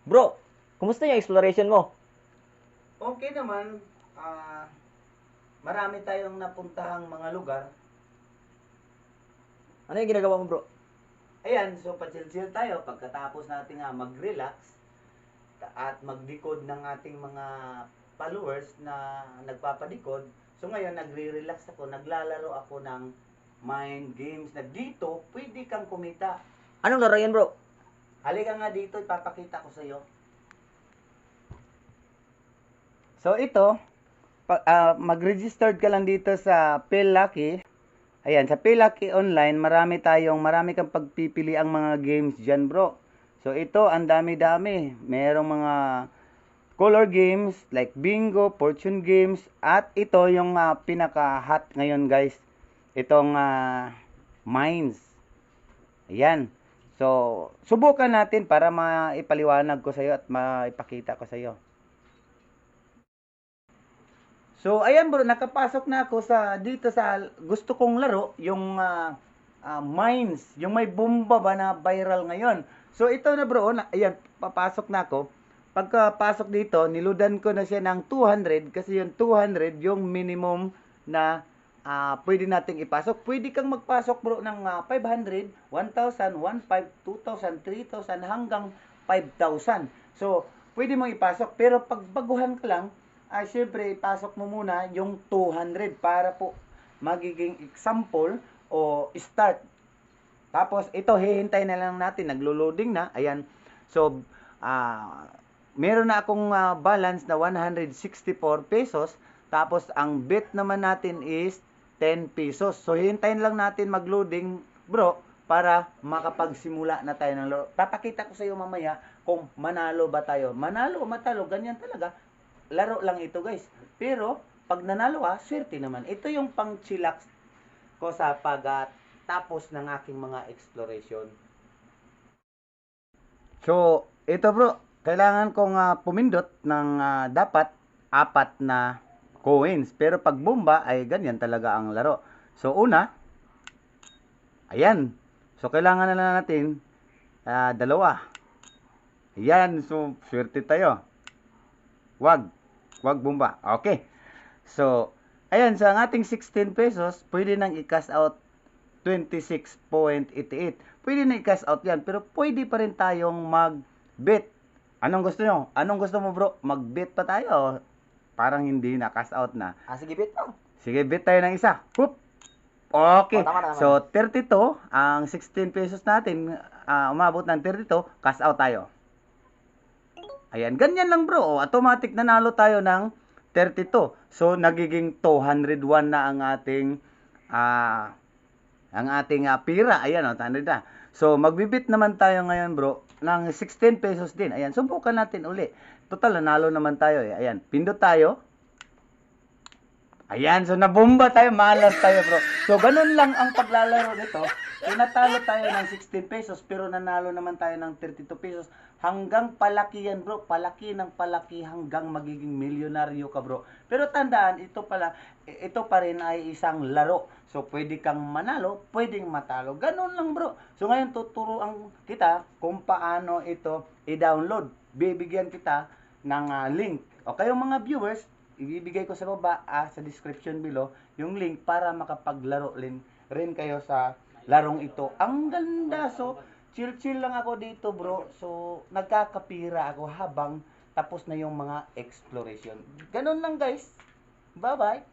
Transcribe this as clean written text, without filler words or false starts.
Bro, kumusta yung exploration mo? Okay naman, marami tayong napuntahang mga lugar. Ano yung ginagawa mo, bro? Ayan, so pa-chill-chill tayo pagkatapos natin nga mag-relax at magdekod ng ating mga followers na nagpapadikod. So ngayon, nagre-relax ako, naglalaro ako ng mind games na dito, pwede kang kumita. Anong laro yan, bro? Halika nga dito, ipapakita ko sa iyo. So ito, mag-registered ka lang dito sa PhilLucky. Ayan, sa PhilLucky Online, marami kang pagpipili ang mga games dyan, bro. So ito, ang dami-dami. Merong mga color games like bingo, fortune games, at ito yung pinaka-hot ngayon, guys. Itong mines. Ayan. So, subukan natin para maipaliwanag ko sa iyo at maipakita ko sa iyo. So, ayan bro, nakapasok na ako dito sa gusto kong laro, yung mines, yung may bomba ba na viral ngayon. So, ito na bro, ayan, papasok na ako. Pagkapasok dito, niludan ko na siya ng 200 kasi yung 200 yung minimum na pwede nating ipasok. Pwede kang magpasok bro ng 500, 1,000, 1,500, 2,000, 3,000 hanggang 5,000. So, pwede mong ipasok pero pag baguhan ka lang, syempre, ipasok mo muna yung 200 para po magiging example o start. Tapos, ito, hihintay na lang natin. Naglo-loading na. Ayan. So, meron na akong balance na 164 pesos. Tapos, ang bet naman natin is 10 pesos. So, hihintayin lang natin mag-loading, bro, para makapagsimula na tayo ng laro. Papakita ko sa iyo mamaya kung manalo ba tayo. Manalo o matalo, ganyan talaga. Laro lang ito, guys. Pero, pag nanalo ka, swerte naman. Ito yung pang chillax ko sa tapos ng aking mga exploration. So, ito bro, kailangan kong pumindot ng dapat 4 na coins. Pero pag bomba, ay ganyan talaga ang laro. So, una, ayan. So, kailangan na lang natin 2. Ayan, so, swerte tayo. Wag bomba. Okay. So, ayan, sa ating 16 pesos, pwede nang i-cash out 26.88. Pwede na i-cash out yan, pero pwede pa rin tayong mag-bet. Anong gusto nyo? Anong gusto mo bro? Mag-bet pa tayo? Parang hindi na, cash out na. Sige, bet mo. Sige, bet tayo ng isa. Hoop! Okay. Tama na. So, 32, ang 16 pesos natin, umabot ng 32, cash out tayo. Ayan, ganyan lang bro. Automatic nanalo tayo ng 32. So, nagiging 201 na ang ating pira. Ayan, 200 na. So, magbibit naman tayo ngayon bro ng 16 pesos din. Ayan, subukan natin uli. Total, nanalo naman tayo eh. Ayan, pindot tayo. Ayan, so nabomba tayo, malas tayo bro. So, ganun lang ang paglalaro nito. Tinatalo tayo ng 16 pesos, pero nanalo naman tayo ng 32 pesos. Hanggang palaki yan bro, palaki ng palaki hanggang magiging milyonaryo ka bro. Pero tandaan, ito pa rin ay isang laro. So, pwede kang manalo, pwedeng matalo. Ganun lang bro. So, ngayon tuturuan kita kung paano ito i-download. Bibigyan kita ng link. O kayong mga viewers, ibibigay ko sa baba sa description below yung link para makapaglaro rin kayo sa larong ito. Ang ganda. So, chill lang ako dito bro. So, nagkakapira ako habang tapos na yung mga exploration. Ganun lang guys. Bye-bye.